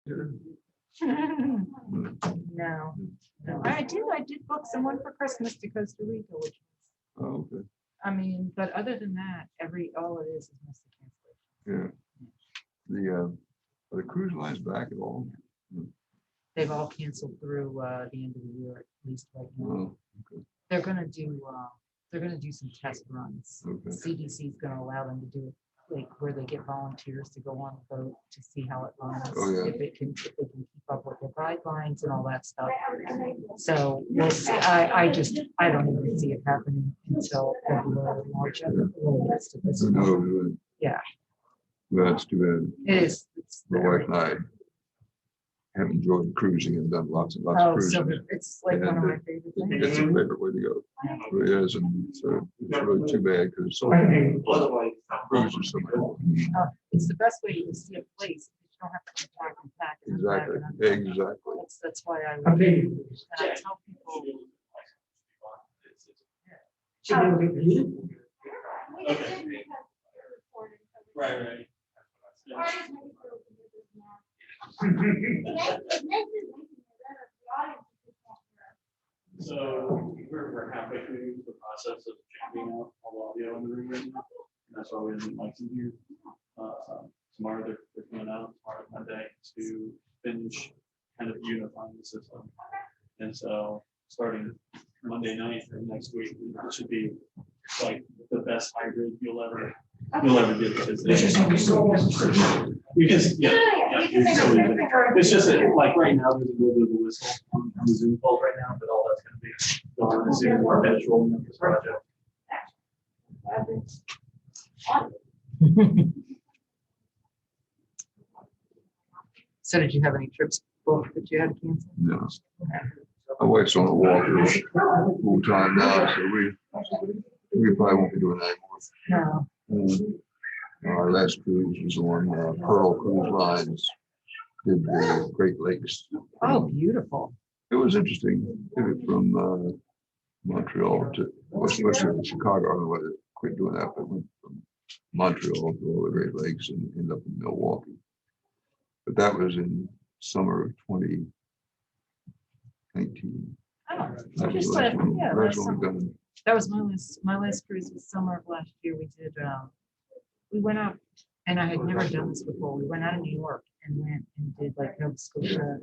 No, no. I did book someone for Christmas to Costa Rica, which Oh, okay. I mean, but other than that, all it is missed cancellation. Yeah. Are the cruise lines back at all? They've all canceled through the end of the year, at least right now. Oh, okay. They're gonna do some test runs. Okay. CDC is gonna allow them to do it, like where they get volunteers to go on the boat to see how it runs. Oh, yeah. If they can keep up with the guidelines and all that stuff. So we'll see. I don't even see it happening until February, March at the latest at this point. No, Yeah, that's too bad. it is. It's My wife and I have enjoyed cruising and done lots and lots of so cruising. it's like one of my favorite It's a things. favorite way to go. It really is, and so it's really too bad because cruise is so much. It's the best way to see a place. You don't have to come back and pack. And unpack Exactly, and unpack. exactly. That's why I love it. And I tell people. Right. So we're halfway through the process of changing out all audio in the room right now. And that's why we have the mics in here. Tomorrow they're coming out tomorrow Monday to finish kind of unifying the system. And so starting Monday night or next week, it should be like the best hybrid you'll ever do because it's just like right now there's a little bit of a whistle on the Zoom call right now, but all that's going to be going to see more eventual in this project. So did you have any trips booked that you had to cancel? No. My wife's on a walker full time now, so we probably won't be doing that anymore. No. Our last cruise was on Pearl Cruise Lines, did the Great Lakes. Oh, beautiful. It was interesting. Did it from Montreal to Western Chicago. I don't know whether they quit doing that, but went from Montreal to all the Great Lakes and ended up in Milwaukee. But that was in summer of 2019. Oh, That was just the last like, one. yeah, Last last one we've done. that was my last cruise was summer of last year. We went out, and I had never done this before. We went out of New York and went and did like Nova Scotia.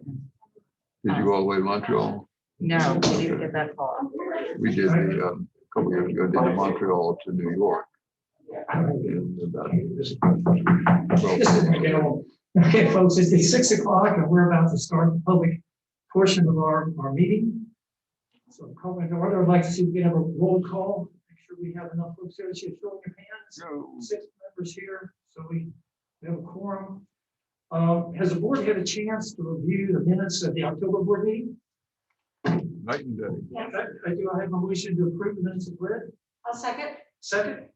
Did you go all the way to Montreal? No, we didn't get that far. We did a couple years ago, did the Montreal to New York. In about 12 Okay, folks, it's 6 o'clock and we're about to start the public portion of our meeting. So calling to order, I'd like to see if we can have a roll call. Make sure we have enough folks here. So show your hands. 6 members here, so we have a quorum. Has the board had a chance to review the minutes of the October board meeting? Night and day. Do I have a motion to approve the minutes of read? I'll second. Second?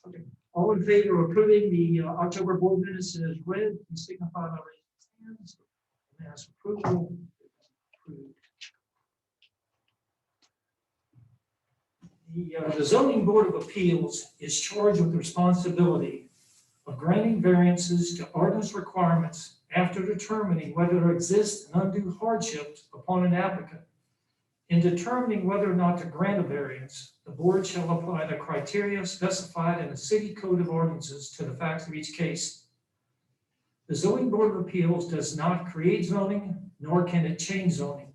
Okay. All in favor of approving the October board minutes as read, please signify by raising your hands. Mass approval. Approved. The zoning board of appeals is charged with the responsibility of granting variances to ordinance requirements after determining whether there exists an undue hardship upon an applicant. In determining whether or not to grant a variance, the board shall apply the criteria specified in the city code of ordinances to the facts of each case. The zoning board of appeals does not create zoning, nor can it change zoning.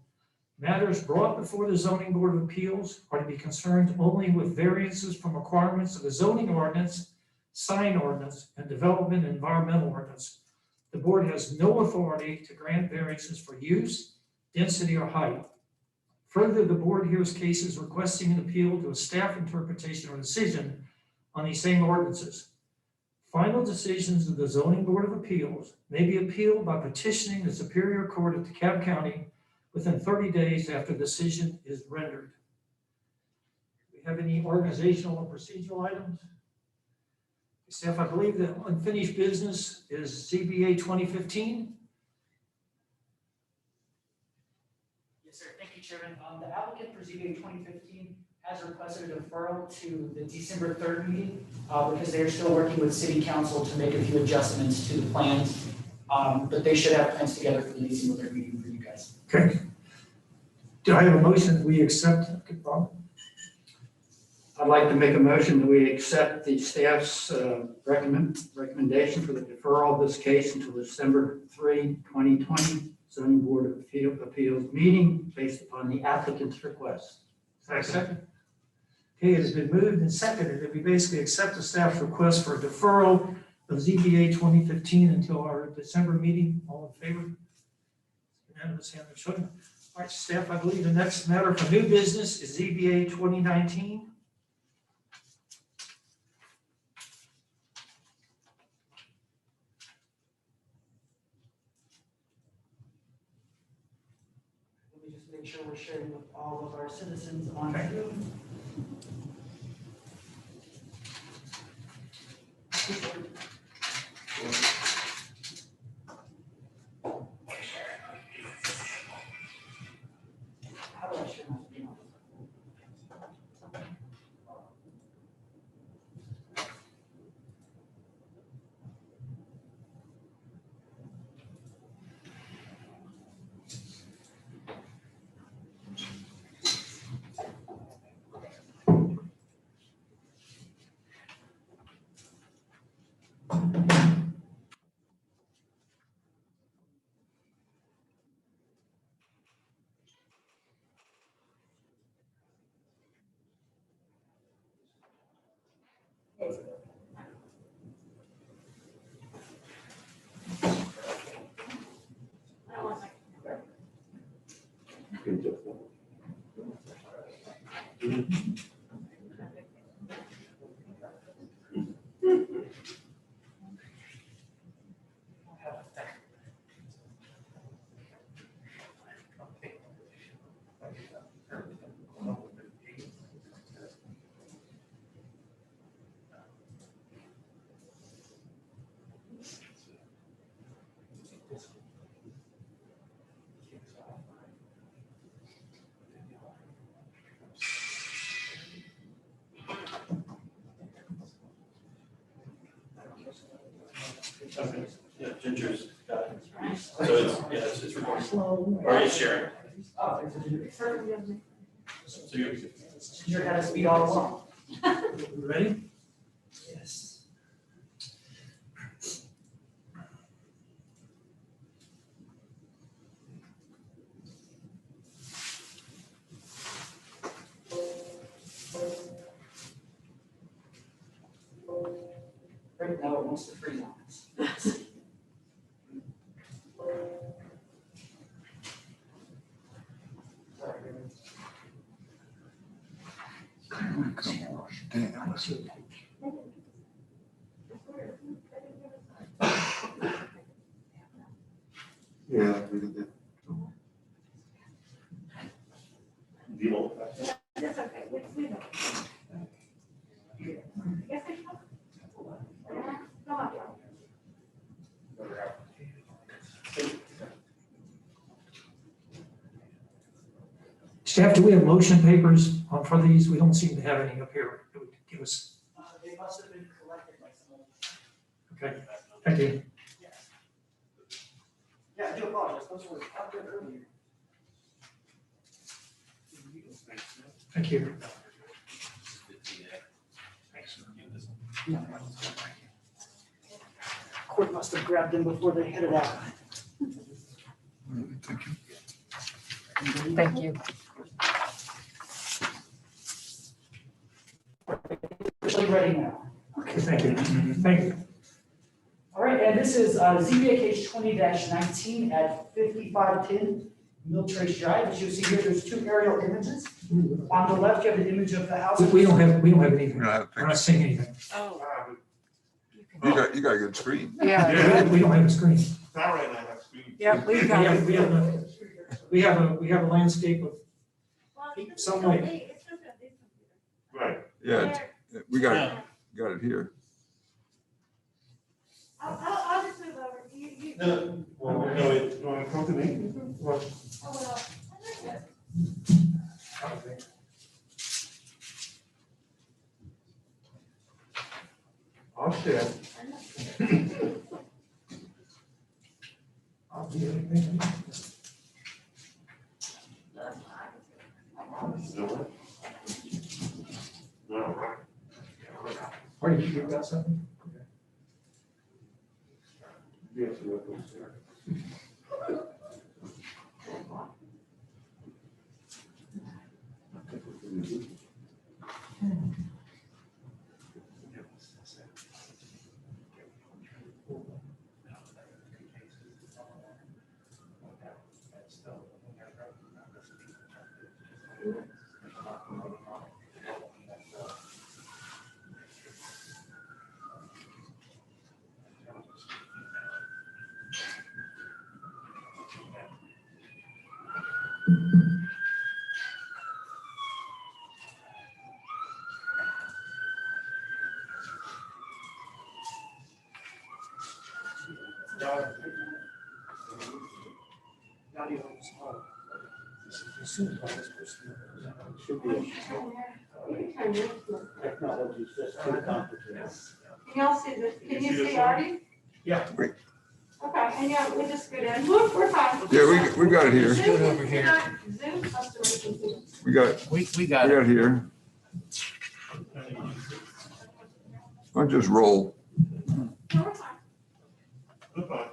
Matters brought before the zoning board of appeals are to be concerned only with variances from requirements of the zoning ordinance, sign ordinance, and development and environmental ordinance. The board has no authority to grant variances for use, density, or height. Further, the board hears cases requesting an appeal to a staff interpretation or decision on these same ordinances. Final decisions of the zoning board of appeals may be appealed by petitioning the Superior Court of DeKalb County within 30 days after the decision is rendered. Do we have any organizational or procedural items? Staff, I believe the unfinished business is ZBA 2015. Yes, sir. Thank you, Chairman. The applicant for ZBA 2015 has requested a deferral to the December 3rd meeting because they are still working with City Council to make a few adjustments to the plans. But they should have plans together for the December 3rd meeting for you guys. Okay. Do I have a motion that we accept? Okay, Bob? I'd like to make a motion that we accept the staff's recommendation for the deferral of this case until December 3, 2020 zoning board of appeals meeting based upon the applicant's request. Second. Okay, it has been moved and seconded that we basically accept the staff's request for a deferral of ZBA 2015 until our December meeting. All in favor? Unanimous, hand of choice. All right, staff, I believe the next matter for new business is ZBA 2019. Let me just make sure we're sharing with all of our citizens on Okay. Zoom. How do I share my screen? Okay, yeah, Ginger's got it. So it's recording. Or are you sharing? So you. You're kind of speed all along. You ready? Yes. Right now, it wants to freeze on us. Come on, damn. Yeah. we did that. That's okay, we know. Yes, I can. Come on. Staff, do we have motion papers on for these? We don't seem to have any up here. It would give us, They must have been collected by someone. okay, thank you. Yeah, I do apologize. Those were out there earlier. Thank you. Court must have grabbed them before they headed out. Thank you. Thank you. Officially ready now. Okay, thank you. Thank you. All right, and this is ZBA case 20-19 at 5510 Mill Trace Drive. As you see here, there's two aerial images. On the left, you have the image of the house. We don't have anything. You don't have a We're not picture. seeing anything. Oh. You got a good screen. Yeah, We don't have a screen. Not right now, I have screen. yeah, we We got have, it. we have a landscape of, Some way. Right. Yeah, we got it here. I'll just move over. You. No, well, no, you want to come to me? Well, Oh, well. I'll share. I'll do anything. No. Are you got something? Yes, we're going to. Should be. Technology is just too complicated. Can y'all see this? Can you see Artie? Yeah. Wait. Okay, and yeah, we just go down. Look, we're fine. Yeah, we got it here. Zoom, over here. Zoom customer. We got We got it here. I'll just roll. No, we're fine. Goodbye.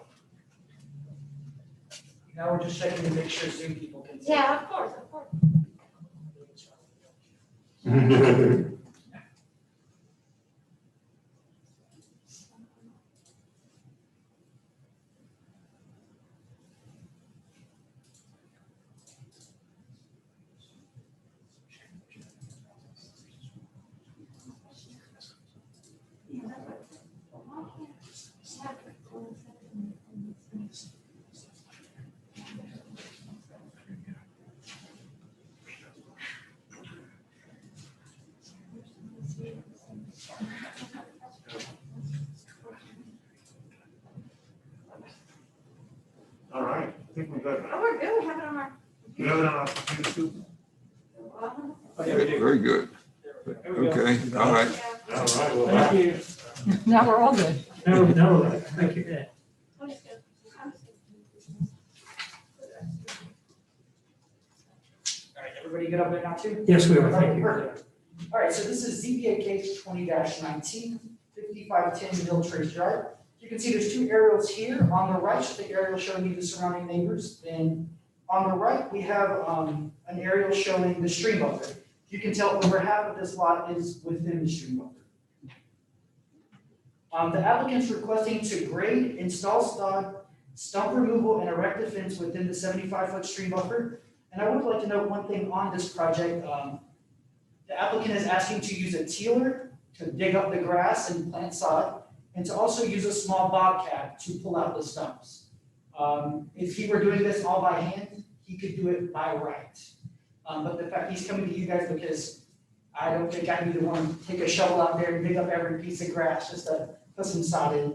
Now we're just checking to make sure Zoom people can see. Yeah, of course, of course. All right, I think we got it. Oh, we're good. We have it on our. You have it on our computer too? Very good. Okay, all right. Yeah. All right, well. Thank you. Now we're all good. No, thank you. I'm just good. I'm just good. All right, everybody good up there now too? Yes, we are, thank you. Perfect. All right, so this is ZBA case 20-19, 5510 Mill Trace Drive. You can see there's two aerials here. On the right, the aerial showing you the surrounding neighbors. And on the right, we have an aerial showing the stream buffer. You can tell over half of this lot is within the stream buffer. The applicant's requesting to grade, install stump removal, and erect a fence within the 75-foot stream buffer. And I would like to note one thing on this project. The applicant is asking to use a teeler to dig up the grass and plant sod, and to also use a small bobcat to pull out the stumps. If he were doing this all by hand, he could do it by right. But the fact he's coming to you guys because I don't think I'd be the one to take a shovel out there and dig up every piece of grass just to put some sod in.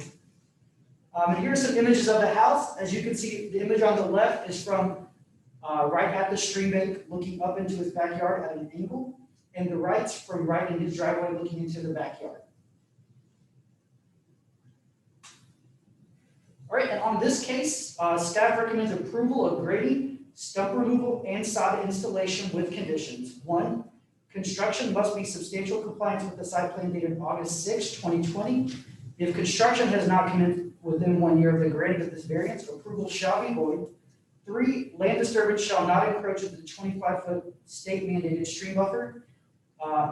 And here are some images of the house. As you can see, the image on the left is from right at the stream bank, looking up into his backyard at an angle, and the right's from right in his driveway, looking into the backyard. All right, and on this case, staff recommends approval of grading, stump removal, and sod installation with conditions. 1, construction must be substantial compliance with the site plan dated August 6, 2020. If construction has not commenced within 1 year of the granting of this variance, approval shall be void. 3, land disturbance shall not encroach into the 25-foot state mandated stream buffer.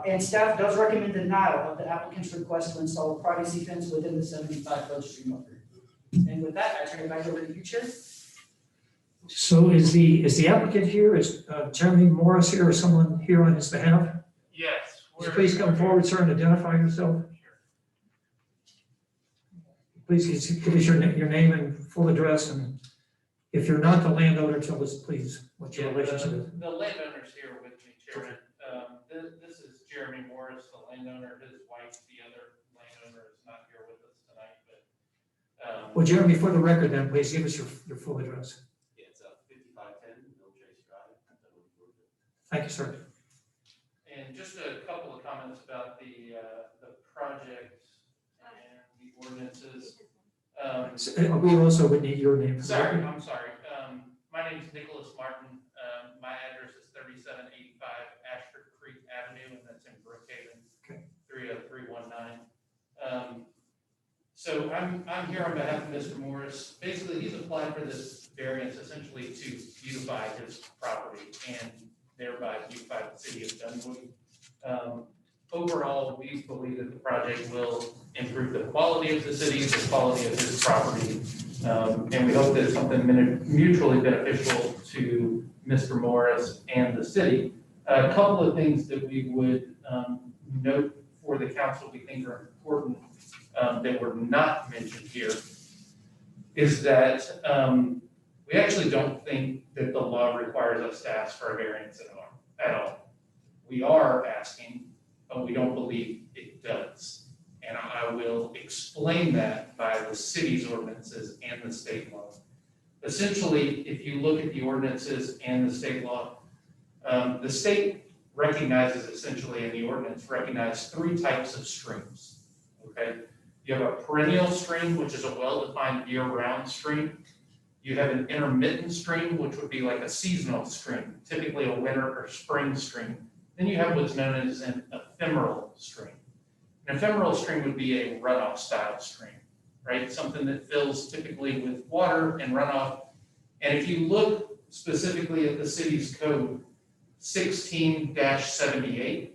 And staff does recommend denial of the applicant's request to install a privacy fence within the 75-foot stream buffer. And with that, I turn it back over to you, Chair. So is the applicant here, is Jeremy Morris here or someone here on his behalf? Yes. Would you please come forward, sir, and identify yourself? Please give us your name and full address, and if you're not the landowner, tell us, please, what your relationship is. The landowner's here with me, Chairman. This is Jeremy Morris, the landowner. His wife, the other landowner, is not here with us tonight, but. Well, Jeremy, for the record then, please give us your full address. Yeah, it's 5510 Mill Trace Drive. Thank you, sir. And just a couple of comments about the project and the ordinances. We also would need your name. Sorry, I'm sorry. My name is Nicholas Martin. My address is 3785 Ashford Creek Avenue, and that's in Brookhaven, Okay. 30319. So I'm here on behalf of Mr. Morris. Basically, he's applied for this variance essentially to beautify his property and thereby beautify the city of Dunwoody. Overall, we believe that the project will improve the quality of the city, the quality of his property, and we hope that it's something mutually beneficial to Mr. Morris and the city. A couple of things that we would note for the council we think are important that were not mentioned here is that we actually don't think that the law requires us to ask for a variance at all. We are asking, but we don't believe it does. And I will explain that by the city's ordinances and the state law. Essentially, if you look at the ordinances and the state law, the state recognizes essentially in the ordinance, recognize three types of streams, okay? You have a perennial stream, which is a well-defined year-round stream. You have an intermittent stream, which would be like a seasonal stream, typically a winter or spring stream. Then you have what's known as an ephemeral stream. An ephemeral stream would be a runoff style stream, right? Something that fills typically with water and runoff. And if you look specifically at the city's code 16-78,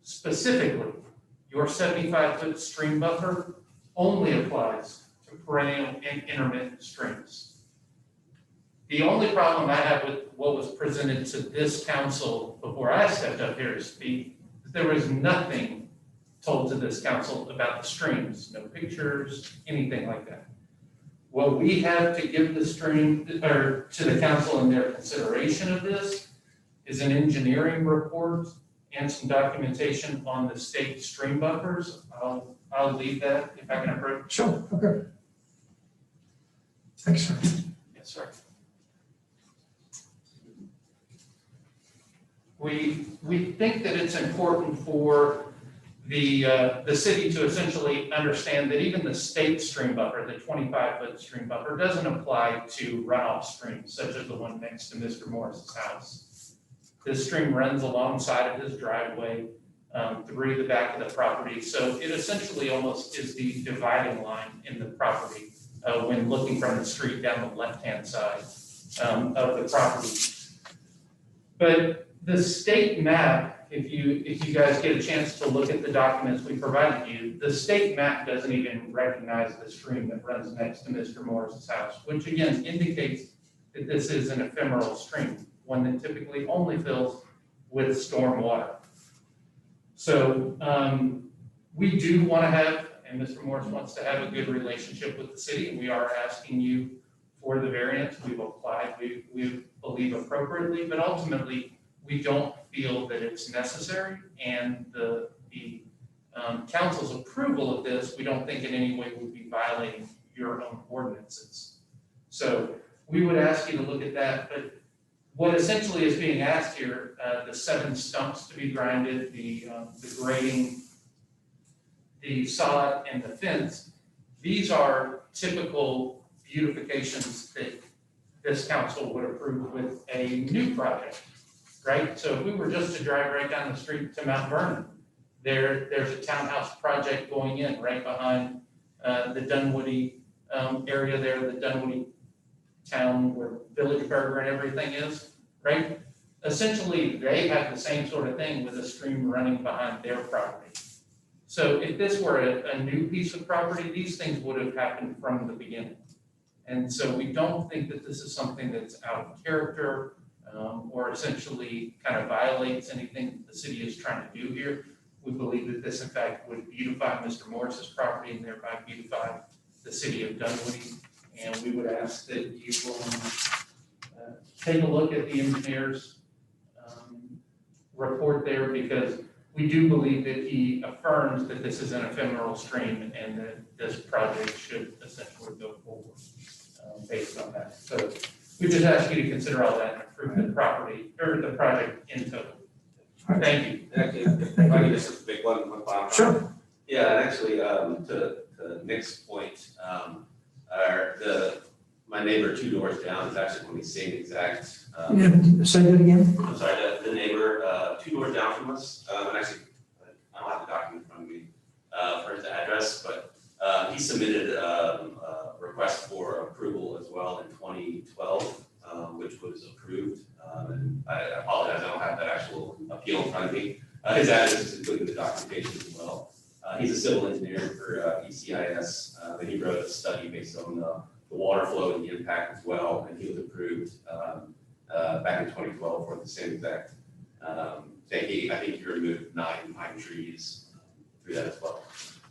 specifically, your 75-foot stream buffer only applies to perennial and intermittent streams. The only problem I have with what was presented to this council before I stepped up here to speak is there was nothing told to this council about the streams, no pictures, anything like that. What we have to give the stream, or to the council in their consideration of this, is an engineering report and some documentation on the state stream buffers. I'll leave that if I can approach. Sure, okay. Thanks, sir. Yes, sir. We think that it's important for the city to essentially understand that even the state stream buffer, the 25-foot stream buffer, doesn't apply to runoff streams such as the one next to Mr. Morris's house. This stream runs alongside of his driveway through the back of the property. So it essentially almost is the dividing line in the property when looking from the street down the left-hand side of the property. But the state map, if you guys get a chance to look at the documents we provided you, the state map doesn't even recognize the stream that runs next to Mr. Morris's house, which again indicates that this is an ephemeral stream, one that typically only fills with storm water. So we do want to have, and Mr. Morris wants to have a good relationship with the city, and we are asking you for the variance. We've applied, we believe appropriately, but ultimately we don't feel that it's necessary, and the council's approval of this, we don't think in any way would be violating your own ordinances. So we would ask you to look at that, but what essentially is being asked here, the 7 stumps to be grinded, the grading, the sod, and the fence, these are typical beautifications that this council would approve with a new project, right? So if we were just to drive right down the street to Mount Vernon, there's a townhouse project going in right behind the Dunwoody area there, the Dunwoody town where Village Burger and everything is, right? Essentially, they have the same sort of thing with a stream running behind their property. So if this were a new piece of property, these things would have happened from the beginning. And so we don't think that this is something that's out of character or essentially kind of violates anything the city is trying to do here. We believe that this in fact would beautify Mr. Morris's property and thereby beautify the city of Dunwoody. And we would ask that you will take a look at the engineer's report there, because we do believe that he affirms that this is an ephemeral stream and that this project should essentially go forward based on that. So we just ask you to consider all that and approve the property or the project in total. Thank you. Actually, if I can just make one final comment. Sure. Yeah, and actually, to Nick's point, My neighbor 2 doors down is actually on the same exact, Yeah, say that again. I'm sorry, the neighbor 2 doors down from us, and actually, I don't have the document in front of me for his address, but he submitted a request for approval as well in 2012, which was approved. And I apologize, I don't have that actual appeal in front of me. His address is included in the documentation as well. He's a civil engineer for ECIS, and he wrote a study based on the water flow and the impact as well, and he was approved back in 2012 for the same exact thing. I think he removed 9 pine trees through that as well.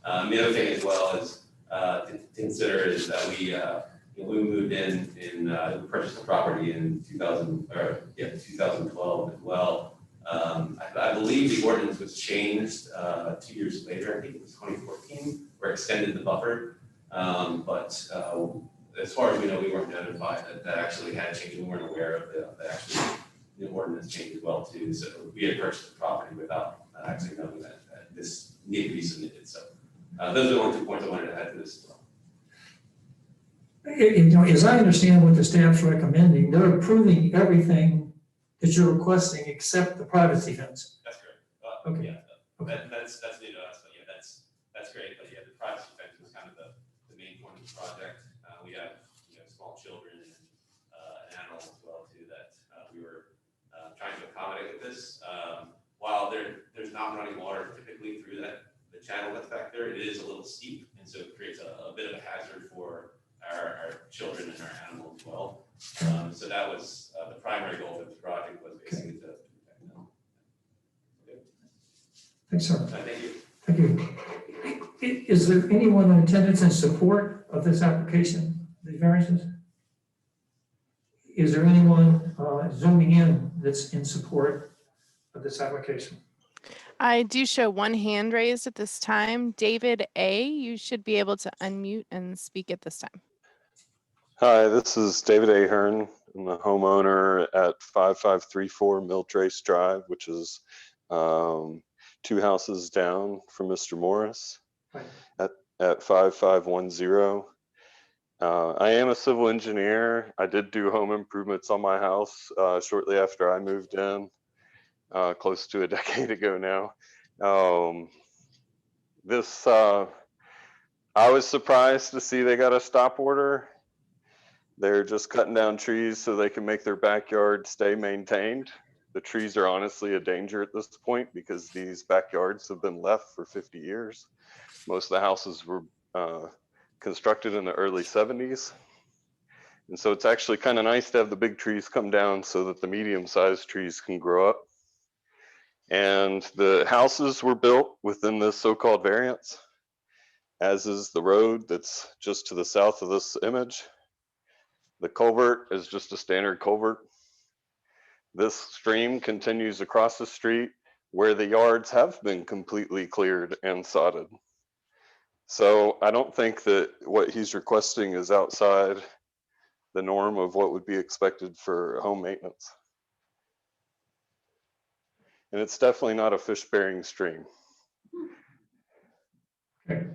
The other thing as well is to consider is that we moved in we purchased the property in 2012 as well. I believe the ordinance was changed 2 years later. I think it was 2014, where it extended the buffer. But as far as we know, we weren't notified that actually had changed. We weren't aware of the ordinance change as well too. So we had purchased the property without actually knowing that this needed to be submitted. So those are the only 2 points I wanted to add to this as well. As I understand what the staff's recommending, they're approving everything that you're requesting except the privacy fence. That's correct. Okay. Yeah, that's new to us, but yeah, that's great. But yeah, the privacy fence was kind of the main point of the project. We have small children and an animal as well too that we were trying to accommodate with this. While there's not running water typically through the channel that's back there, it is a little steep, and so it creates a bit of a hazard for our children and our animals as well. So that was the primary goal of the project, was basically to protect them. Thanks, sir. Thank you. Thank you. Is there anyone in attendance in support of this application, the variances? Is there anyone zooming in that's in support of this application? I do show one hand raised at this time. David A., you should be able to unmute and speak at this time. Hi, this is David Ahern. I'm the homeowner at 5534 Mill Trace Drive, which is 2 houses down from Mr. Morris at 5510. I am a civil engineer. I did do home improvements on my house shortly after I moved in, close to a decade ago now. I was surprised to see they got a stop order. They're just cutting down trees so they can make their backyard stay maintained. The trees are honestly a danger at this point because these backyards have been left for 50 years. Most of the houses were constructed in the early 70s. And so it's actually kind of nice to have the big trees come down so that the medium-sized trees can grow up. And the houses were built within this so-called variance, as is the road that's just to the south of this image. The culvert is just a standard culvert. This stream continues across the street where the yards have been completely cleared and sodded. So I don't think that what he's requesting is outside the norm of what would be expected for home maintenance. And it's definitely not a fish-bearing stream. Okay,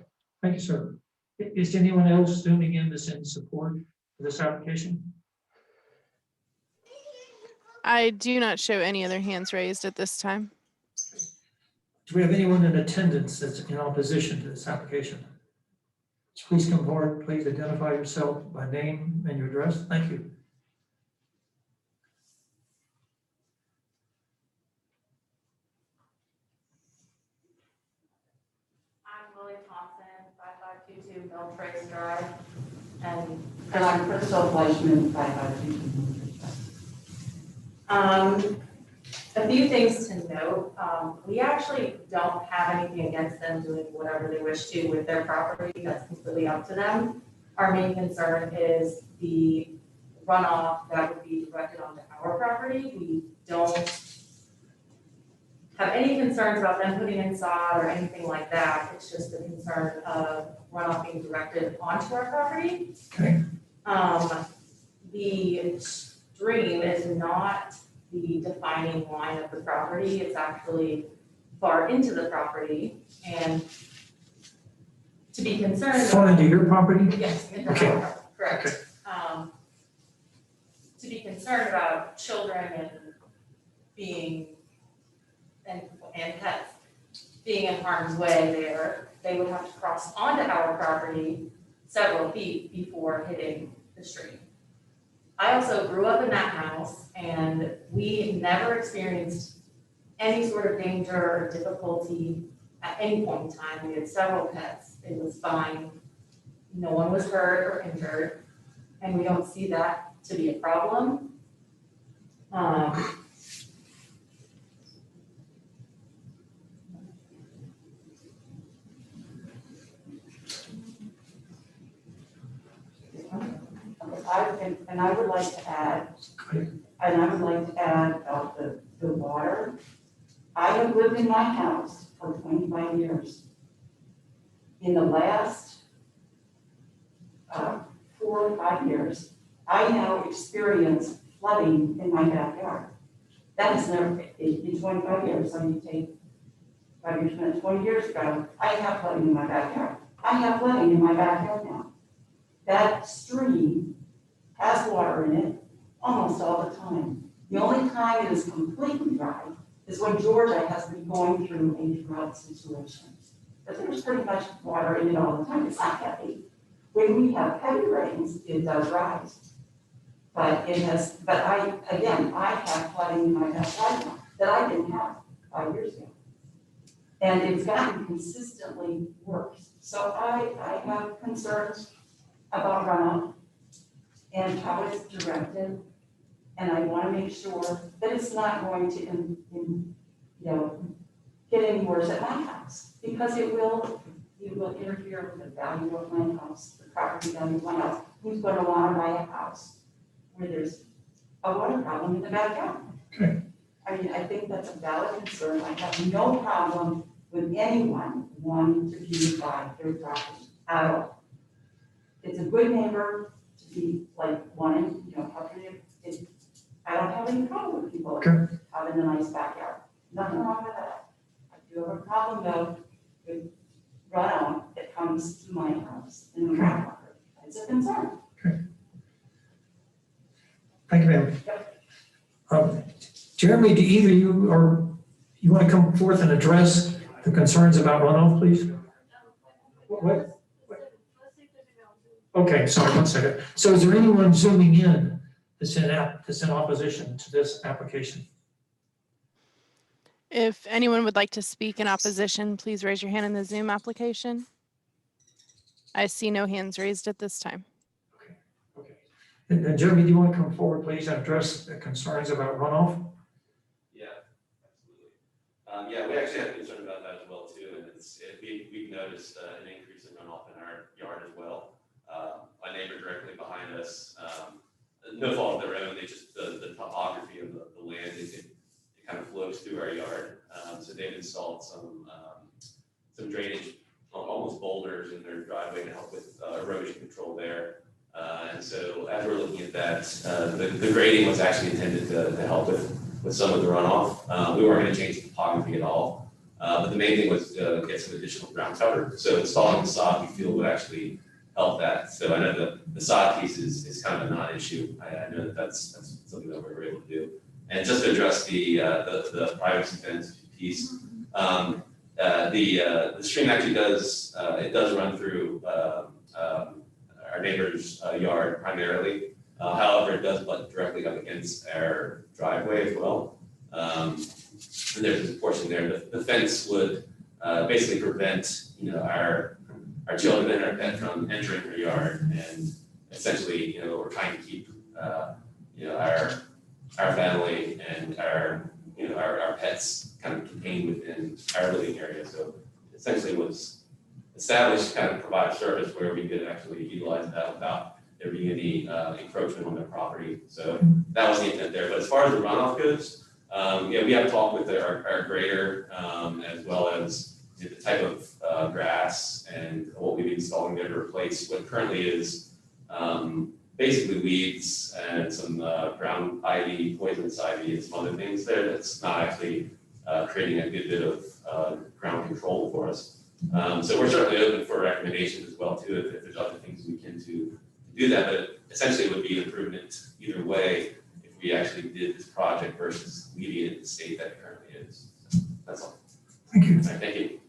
thank you, sir. Is anyone else zooming in that's in support of this application? I do not show any other hands raised at this time. Do we have anyone in attendance that's in opposition to this application? Please come forward. Please identify yourself by name and your address. Thank you. I'm Lily Thompson, 5522 Mill Trace Drive, and I'm Crystal Fleischman, 5522 Mill Trace Drive. A few things to note. We actually don't have anything against them doing whatever they wish to with their property. That's completely up to them. Our main concern is the runoff that would be directed onto our property. We don't have any concerns about them putting in sod or anything like that. It's just the concern of runoff being directed onto our property. Okay. The stream is not the defining line of the property. It's actually far into the property, and to be concerned. Far into your property? Yes, into Okay. our property. Correct. To be concerned about children and being, and pets being in harm's way there, they would have to cross onto our property several feet before hitting the stream. I also grew up in that house and we never experienced any sort of danger or difficulty at any point in time. We had several pets. It was fine. No one was hurt or injured, and we don't see that to be a problem. And I would like to add, about the water. I have lived in my house for 25 years. In the last 4 or 5 years, I now experience flooding in my backyard. That is never, in 25 years, so you take 5 years, minutes, 20 years ago, I have flooding in my backyard. I have flooding in my backyard now. That stream has water in it almost all the time. The only time it is completely dry is when Georgia has been going through a drought situation. But there's pretty much water in it all the time. It's not heavy. When we have heavy rains, it does rise. But I have flooding in my backyard now that I didn't have 5 years ago. And it's gotten consistently worse. So I have concerns about runoff and how it's directed. And I want to make sure that it's not going to, get any worse at my house, because it will interfere with the value of my house, the property value of my house. Who's going to want to buy a house where there's a water problem in the backyard? Okay. I mean, I think that's a valid concern. I have no problem with anyone wanting to beautify their property at all. It's a good neighbor to be like wanting, helping you. I don't have any problem with people having a nice backyard. Nothing wrong with that. I do have a problem though with runoff that comes to my house in the groundwater. It's a concern. Okay. Thank you, ma'am. Jeremy, do either you want to come forth and address the concerns about runoff, please? What? Okay, sorry, 1 second. So is there anyone zooming in that's in opposition to this application? If anyone would like to speak in opposition, please raise your hand in the Zoom application. I see no hands raised at this time. Okay. And Jeremy, do you want to come forward, please, and address the concerns about runoff? Yeah, absolutely. Yeah, we actually have concern about that as well too, and we've noticed an increase in runoff in our yard as well. My neighbor directly behind us, no fault of their own, they just the topography of the land it kind of flows through our yard. So they've installed some drainage, almost boulders in their driveway to help with erosion control there. And so as we're looking at that, the grading was actually intended to help with some of the runoff. We weren't going to change the topography at all, but the main thing was to get some additional ground cover. So installing the sod we feel would actually help that. So I know the sod piece is kind of a non-issue. I know that's something that we were able to do. And just to address the privacy fence piece, the stream actually does run through our neighbor's yard primarily. However, it does butt directly up against our driveway as well. And there's a portion there. The fence would basically prevent our children and our pet from entering our yard, and essentially, we're trying to keep our family and our pets kind of contained within our living area. So essentially was established to kind of provide a service where we could actually utilize that without there being any encroachment on their property. So that was the intent there. But as far as the runoff goes, we have talked with our grader as well as the type of grass and what we've been installing there to replace what currently is basically weeds and some ground ivy, poisonous ivy, and some other things there that's not actually creating a good bit of ground control for us. So we're certainly open for recommendations as well too, if there's other things we can do do that, but essentially it would be an improvement either way if we actually did this project versus leaving it in the state that it currently is. That's all. Thank you. All right, thank you.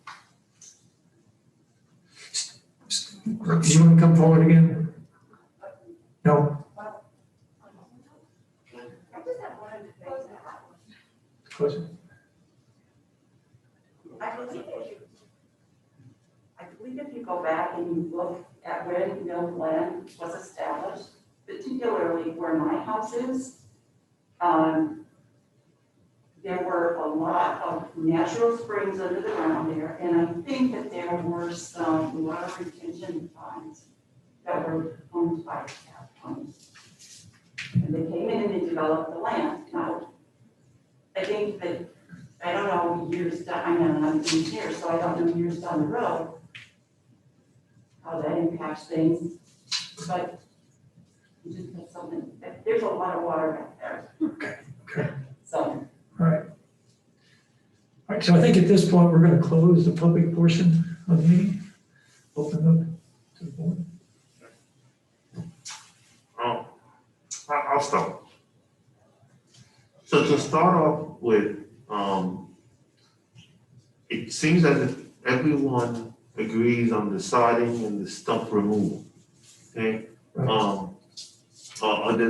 Do you want to come forward again? No? Close it. I believe if you go back and you look at when Mill Glen was established, particularly where my house is, there were a lot of natural springs under the ground there, and I think that there were some water retention ponds that were owned by tap homes. And they came in and they developed the land. Now, I think that, I don't know years down, I know I'm being here, so I don't know years down the road how that impacts things, but you just have something, there's a lot of water back there. Okay. So. All right. All right, so I think at this point, we're going to close the public portion of the meeting. Open up to the board. I'll start. So to start off with, it seems as if everyone agrees on the siding and the stump removal. Okay? There's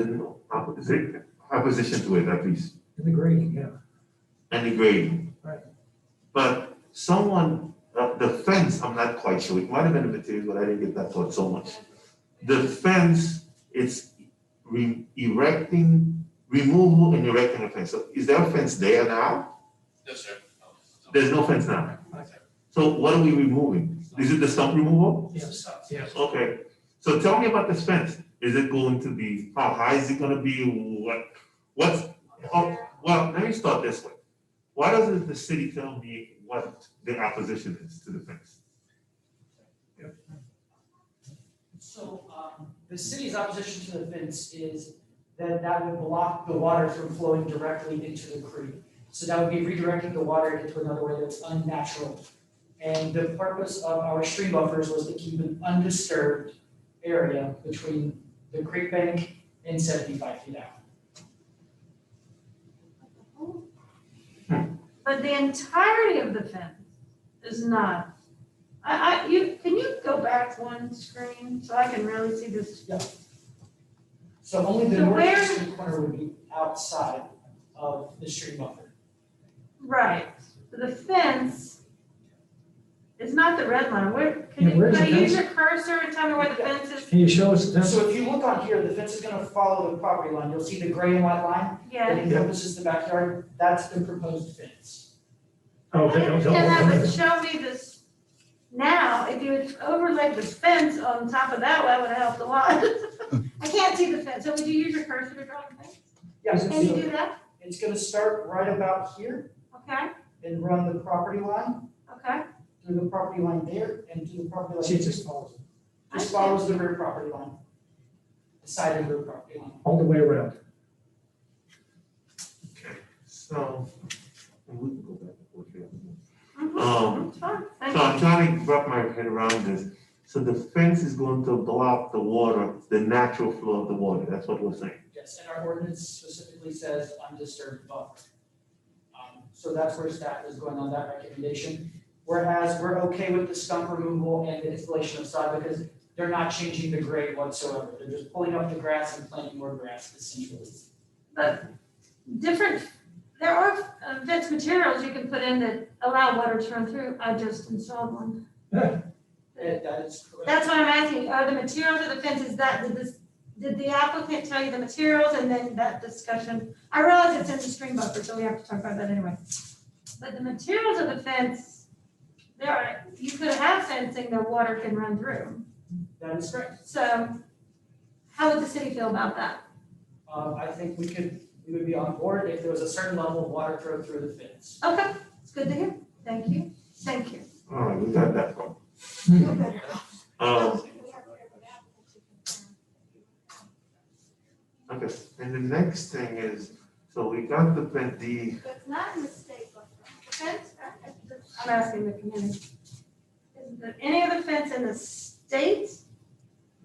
no opposition to it, at least, In the grading, yeah. and the grading. Right. But someone, the fence, I'm not quite sure, it might have been the materials, but I didn't get that thought so much. The fence, it's removal and erecting a fence. So is there a fence there now? Yes, sir. There's no fence now. So what are we removing? Is it the stump removal? Yes. Yes. Okay, so tell me about this fence. Is it going to be, how high is it gonna be? Well, let me start this way. Why doesn't the city tell me what the opposition is to the fence? So, the city's opposition to the fence is that that would block the water from flowing directly into the creek. So that would be redirecting the water into another way that's unnatural. And the purpose of our stream buffers was to keep an undisturbed area between the creek bank and 75 feet out. But the entirety of the fence is not. Can you go back one screen so I can really see this? Yeah. So only the So where- northeastern corner would be outside of the stream buffer. Right, the fence is not the red line. Where, Yeah, where's can the I use fence? your cursor and tell me where the fence is? Can you show us the fence? So if you look on here, the fence is gonna follow the property line. You'll see the gray and white line that Yeah. encompasses the backyard. That's the proposed fence. I Okay, understand that, but show me this. Now, if you had overlaid the fence on top of that would have helped a lot. I can't see the fence, so would you use your cursor to draw the fence? Yeah, Can you so do that? it's gonna start right about here Okay, and run the property line, okay. through the property line there, and to the property line. See, it just follows Just follows the rear property line. The side of the rear property line. all the way around. Okay, so, and we can go back and forth here. It's fine, thank So you. I'm trying to wrap my head around this. So the fence is going to block the water, the natural flow of the water, that's what we're saying. Yes, and our ordinance specifically says undisturbed buffer. So that's where staff is going on that recommendation. Whereas we're okay with the stump removal and the installation of sod because they're not changing the grade whatsoever. They're just pulling up the grass and planting more grass essentially. But there are fence materials you can put in that allow water to run through. I just installed one. That is correct. That's why I'm asking, are the materials of the fences did the applicant tell you the materials and then that discussion? I realize it's in the stream buffer, so we have to talk about that anyway. But the materials of the fence, you could have fencing that water can run through. That is correct. So how would the city feel about that? I think we would be on board if there was a certain level of water flow through the fence. Okay, it's good to hear. Thank you. Thank you. All right, we got that one. Okay, and the next thing is, so we got the, It's not in the state buffer. The fence, I'm asking the community. Is there any of the fence in the state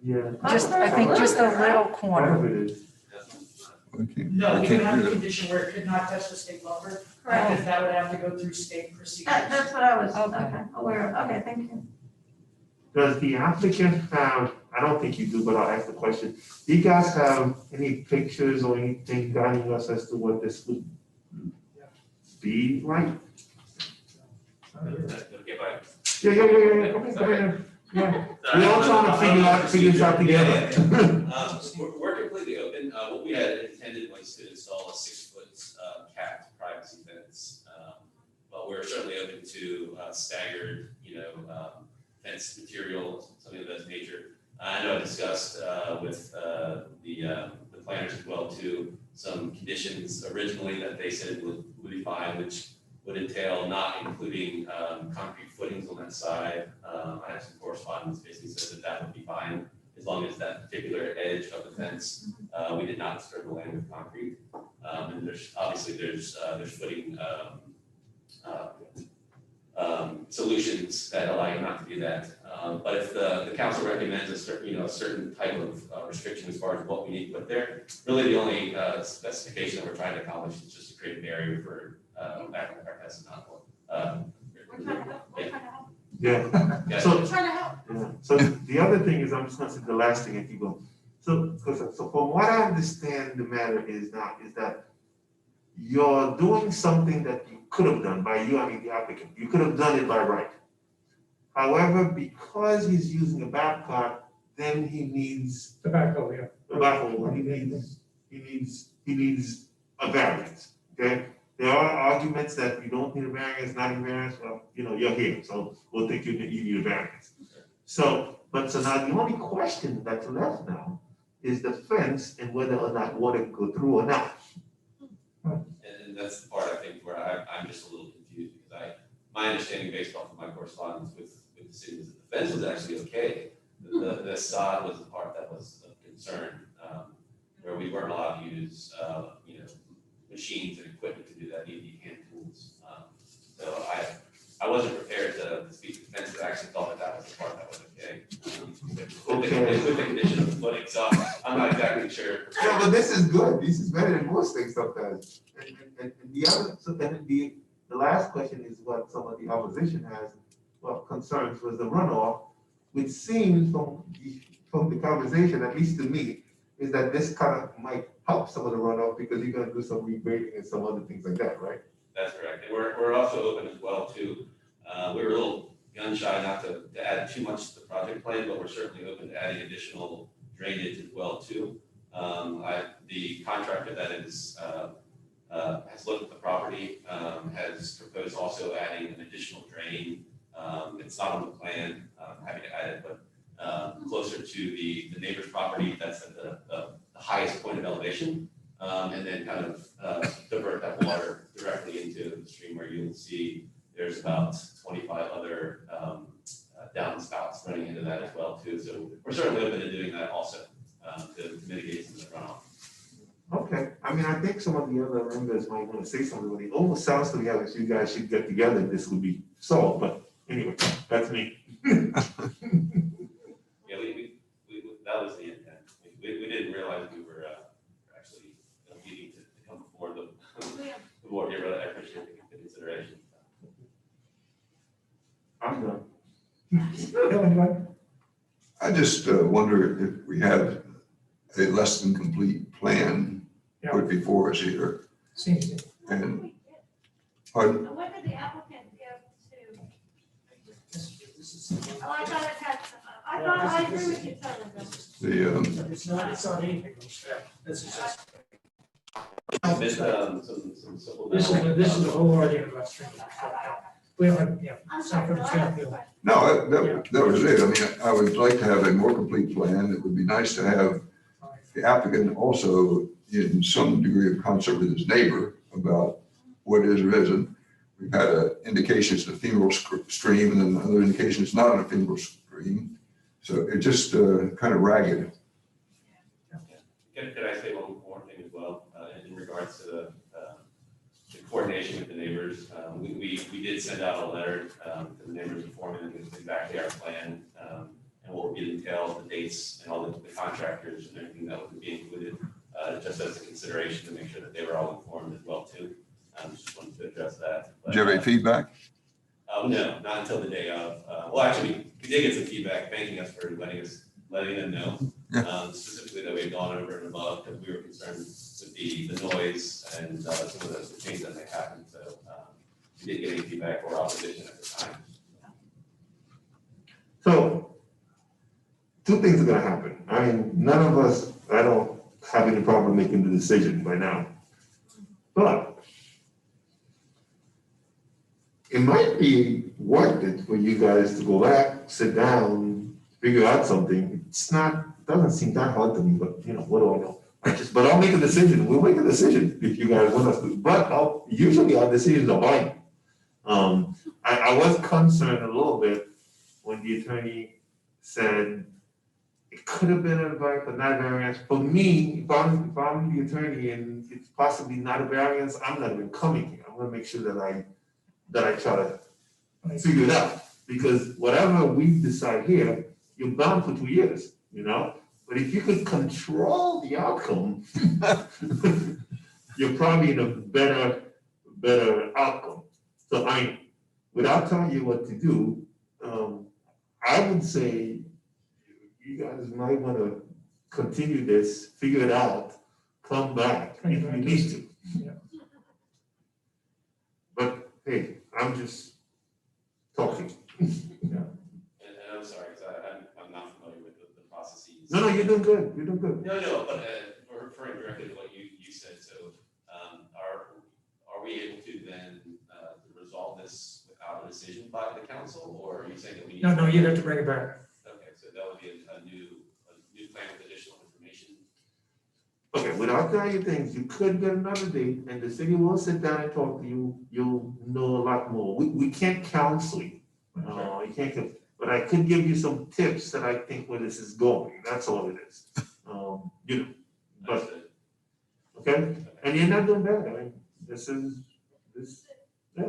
Yeah. Just, I think just a little Part corner. of it is. No, I we can't have do a that. condition where it could not touch the state buffer, Correct. because that would have to go through state procedures. That's what I was, Okay. okay, aware of. Okay, thank you. Does the applicant have, I don't think you do, but I'll ask the question. Do you guys have any pictures or anything guiding us as to what this would be like? Okay, bye. Yeah. Come in. Yeah. We're all trying to figure this out together. We're completely open. What we had intended was to install a 6-foot capped privacy fence. But we're certainly open to staggered, fence material, something of that nature. I know I discussed with the planners as well too, some conditions originally that they said would be fine, which would entail not including concrete footings on that side. I have some correspondence basically said that would be fine, as long as that particular edge of the fence, we did not disturb the land with concrete. And there's footing solutions that allow you not to do that. But if the council recommends a certain type of restriction as far as what we need to put there, really the only specification that we're trying to accomplish is just to create a barrier for our pets and not. We're trying to help, we're trying to help. Yeah. We're trying to help. Yeah. So the other thing is, I'm just gonna say the last thing and keep going. So from what I understand, the matter is that you're doing something that you could have done by you, I mean the applicant, you could have done it by right. However, because he's using a backcart, then he needs The backhoe, yeah. a backhoe, he needs a variance, okay? There are arguments that you don't need a variance, not a variance, well, you're here, so we'll think you need a variance. So now the only question that's left now is the fence and whether or not water can go through or not. And that's the part I think where I'm just a little confused, because my understanding based off of my correspondence with the city was that the fence was actually okay. The sod was the part that was of concern, where we weren't allowed to use, machines and equipment to do that, needed hand tools. So I wasn't prepared to speak to the fence, but I actually thought that was the part that was okay. With the condition of the footing, so I'm not exactly sure. Yeah, but this is good. This is better than most things sometimes. And the other, so then the last question is what some of the opposition has, concerns was the runoff, which seems from the conversation, at least to me, is that this kind of might help some of the runoff because you're gonna do some regrading and some other things like that, right? That's correct. And we're also open as well too. We were a little gun shy not to add too much to the project plan, but we're certainly open to adding additional drainage as well too. The contractor that has looked at the property, has proposed also adding an additional drain. It's not on the plan, I'm happy to add it, but closer to the neighbor's property, that's at the highest point of elevation. And then kind of divert that water directly into the stream where you'll see there's about 25 other downspouts running into that as well too. So we're certainly open to doing that also to mitigate some of the runoff. Okay, I mean, I think some of the other members might want to say something, but it almost sounds to me as you guys should get together and this would be solved, but anyway, that's me. Yeah, that was the intent. We didn't realize we were actually needing to come before the board here, but I appreciate the consideration. I'm done. I just wonder if we have a less than complete plan put before us here. Seems to. And, pardon? What did the applicant give to? Oh, I thought it had some, I agree with you totally. Bill. The, It's not anything from staff. This is just, this is the whole idea about stream. We don't have, something from staff. no, that was it. I mean, I would like to have a more complete plan. It would be nice to have the applicant also in some degree of concert with his neighbor about what is or isn't. We've had indication it's an ephemeral stream, and then other indication it's not an ephemeral stream. So it just kind of ragged. Could I say one more thing as well, in regards to the coordination with the neighbors? We did send out a letter to the neighbors informing them exactly our plan, and what would be entailed, the dates, and all the contractors and everything that would be included, just as a consideration to make sure that they were all informed as well too. Just wanted to address that. But, Do you have any feedback? no, not until the day of. Well, actually, we did get some feedback thanking us for letting them know, specifically that we had gone over and above because we were concerned with the noise and some of the changes that may happen. So we did get any feedback or opposition at the time. So, two things are gonna happen. I mean, none of us, I don't have any problem making the decision by now. But it might be worth it for you guys to go back, sit down, figure out something. It's not, doesn't seem that hard to me, but you know, what do I know? But I'll make a decision. We'll make a decision if you guys want us to, but usually our decisions are binding. I was concerned a little bit when the attorney said it could have been a variance, but not a variance. For me, if I'm the attorney and it's possibly not a variance, I'm not even coming here. I'm gonna make sure that I try to figure it out. Because whatever we decide here, you're bound for 2 years, you know? But if you could control the outcome, you're probably in a better outcome. So without telling you what to do, I would say you guys might want to continue this, figure it out, come back if you need to. Yeah. But hey, I'm just talking. And I'm sorry, because I'm not familiar with the processes. No, you're doing good. You're doing good. No, but referring directly to what you said, so are we able to then resolve this without a decision by the council, or are you saying that we need? No, you'd have to bring it back. Okay, so that would be a new plan with additional information. Okay, without telling you things, you could get another date and the city will sit down and talk to you. You'll know a lot more. We can't counsel you. You can't, but I could give you some tips that I think where this is going. That's all it is. You know, but, okay? And you're not doing bad. I mean, this, yeah.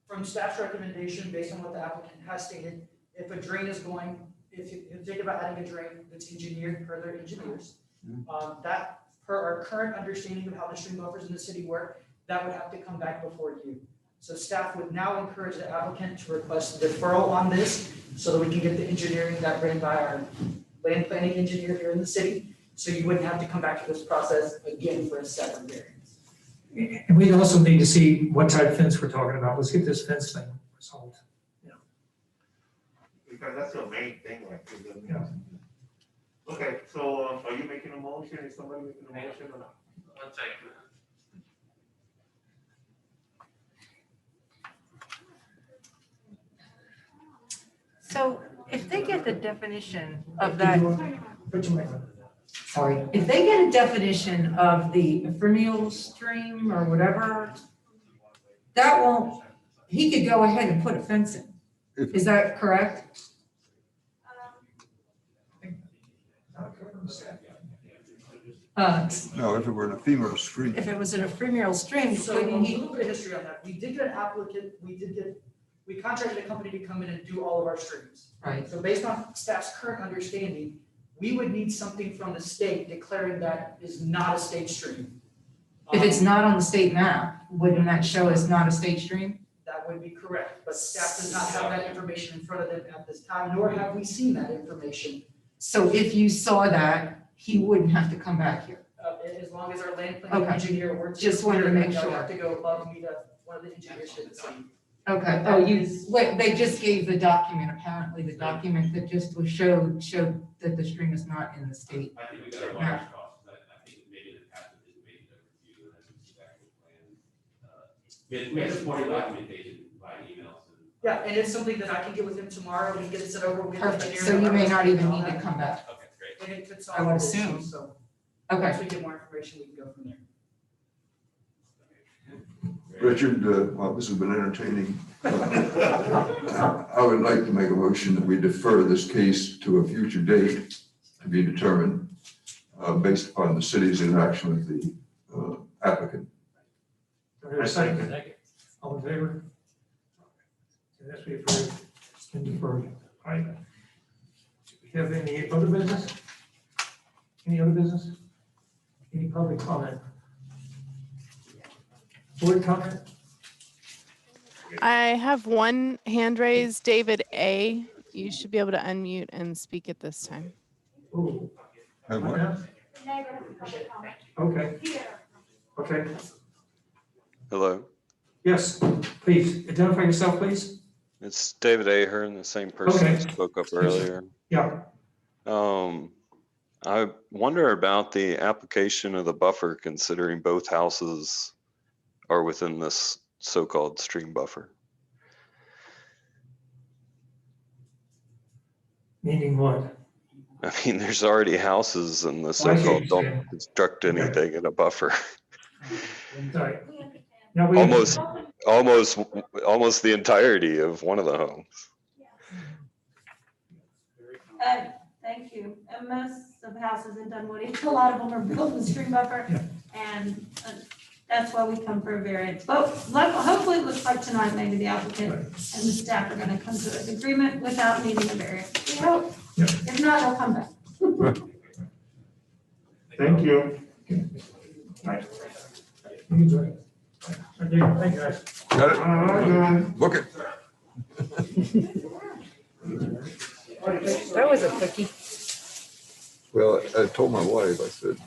From staff's recommendation, based on what the applicant has stated, if a drain is going, if you think about adding a drain that's engineered per their engineers, that per our current understanding of how the stream buffers in the city work, that would have to come back before you. So staff would now encourage the applicant to request deferral on this so that we can get the engineering that ran by our land planning engineer here in the city. So you wouldn't have to come back to this process again for a separate variance. And we'd also need to see what type of fence we're talking about. Let's get this fence thing resolved. Because that's the main thing, like. Yeah. Okay, so are you making a motion? Is somebody making a motion or not? One second. So if they get the definition of that, Put your mic on. sorry, if they get a definition of the ephemeral stream or whatever, that won't, he could go ahead and put a fence in. Is that correct? No, if it were an ephemeral stream. If it was an ephemeral stream, So a couldn't he? little bit of history on that. We did get an applicant, we contracted a company to come in and do all of our streams. Right. So based on staff's current understanding, we would need something from the state declaring that is not a state stream. If it's not on the state map, wouldn't that show as not a state stream? That would be correct, but staff does not have that information in front of them at this time, nor have we seen that information. So if you saw that, he wouldn't have to come back here. As long as our land planning Okay. engineer were to. Just wanted to make that would sure. have to go above me to one of the engineers to see. Okay, wait, they just gave the document, apparently the document that just was showed that the stream is not in the state. I think we got our wires crossed, but I think maybe the captain didn't make the review and then see back with plan. We had supporting documentation by emails. Yeah, and it's something that I can get with him tomorrow, we can get it sent over. with the Perfect, engineer so you may not even and all need to that. come back. Okay, great. And it could I solve would the assume. issue, so Okay, once we get more information, we can go from there. Richard, while this has been entertaining, I would like to make a motion that we defer this case to a future date to be determined based upon the city's interaction with the applicant. Do I hear a second? All in favor? Okay, that's be approved. and deferred. All right. Do we have any other business? Any other business? Any public comment? Board comment? I have one hand raised, David A. You should be able to unmute and speak at this time. Oh, Have what? okay. Okay, Hello, yes, please, identify yourself, please. it's David Ahern, the same person Okay. who spoke up earlier. Yeah, I wonder about the application of the buffer, considering both houses are within this so-called stream buffer. meaning what? I mean, there's already houses in the I see what so-called you're don't saying. construct Okay. anything in a buffer. Sorry. Now we Almost the entirety of one of the homes. Thank you. And most of the houses in Dunwoody, a lot of them are built in stream buffer. Yeah. And that's why we come for a variance. But hopefully it looks like tonight, maybe the applicant and the staff are gonna come to an agreement without needing a variance. We hope. Yeah. If not, they'll come back. Thank you. Right. Okay, thank you, guys. Got it? All right. Book it. That was a quickie. Well, I told my wife, I said,